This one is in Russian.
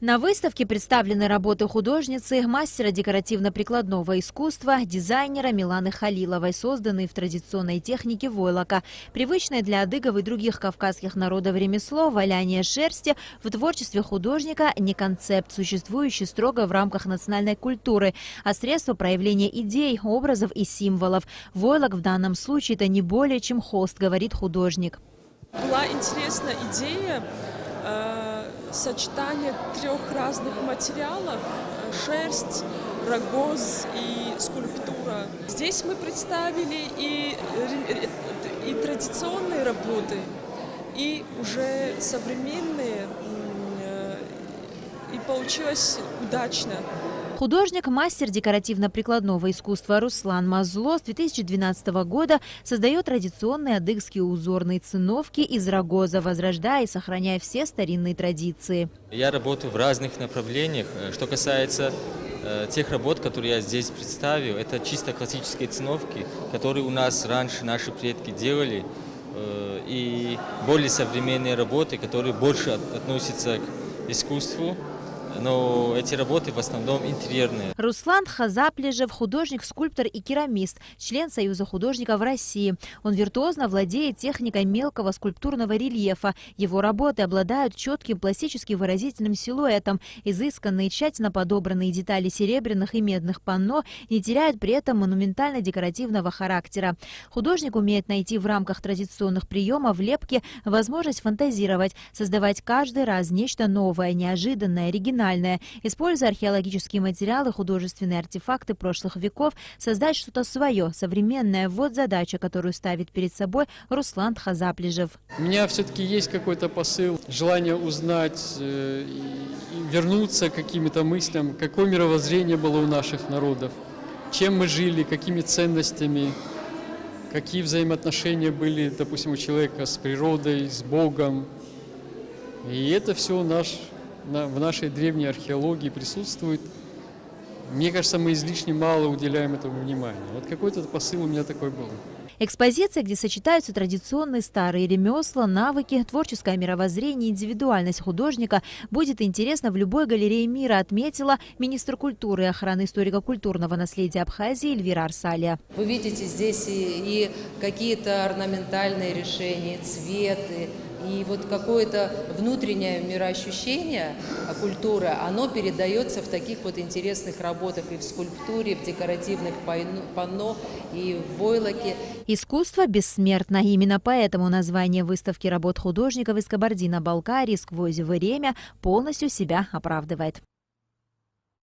На выставке представлены работы художницы, мастера декоративно-прикладного искусства, дизайнера Миланы Халиловой, созданные в традиционной технике войлока. Привычное для адыгов и других кавказских народов ремесло валяние шерсти в творчестве художника не концепт, существующий строго в рамках национальной культуры, а средство проявления идей, образов и символов. Войлок в данном случае это не более чем холст, говорит художник. Была интересная идея сочетание трех разных материалов – шерсть, рогоз и скульптура. Здесь мы представили и традиционные работы, и уже современные, и получилось удачно. Художник, мастер декоративно-прикладного искусства Руслан Мазло с 2012 года создает традиционные адыгские узорные циновки из рогоза, возрождая и сохраняя все старинные традиции. Я работаю в разных направлениях. Что касается тех работ, которые я здесь представил, это чисто классические циновки, которые у нас раньше наши предки делали, и более современные работы, которые больше относятся к искусству. Но эти работы в основном интерьерные. Руслан Хазаплежев – художник, скульптор и керамист, член Союза художников России. Он виртуозно владеет техникой мелкого скульптурного рельефа. Его работы обладают четким пластически выразительным силуэтом. Изысканные, тщательно подобранные детали серебряных и медных панно не теряют при этом монументально-декоративного характера. Художник умеет найти в рамках традиционных приемов лепки возможность фантазировать, создавать каждый раз нечто новое, неожиданное, оригинальное. Используя археологические материалы, художественные артефакты прошлых веков, создать что-то свое, современное. Вот задача, которую ставит перед собой Руслан Хазаплежев. У меня все-таки есть какой-то посыл, желание узнать и вернуться к каким-то мыслям, какое мировоззрение было у наших народов, чем мы жили, какими ценностями, какие взаимоотношения были, допустим, у человека с природой, с Богом. И это все в нашей древней археологии присутствует. Мне кажется, мы излишне мало уделяем этому внимания. Вот какой-то посыл у меня такой был. Экспозиция, где сочетаются традиционные старые ремесла, навыки, творческое мировоззрение, индивидуальность художника, будет интересна в любой галерее мира, отметила министр культуры и охраны историко-культурного наследия Абхазии Эльвира Арсалия. Вы видите здесь и какие-то орнаментальные решения, цветы, и вот какое-то внутреннее мироощущение культуры, оно передается в таких вот интересных работах и в скульптуре, и в декоративных панно, и в войлоке. Искусство бессмертно. Именно поэтому название выставки работ художников из Кабардино-Балкарии «Сквозь время» полностью себя оправдывает.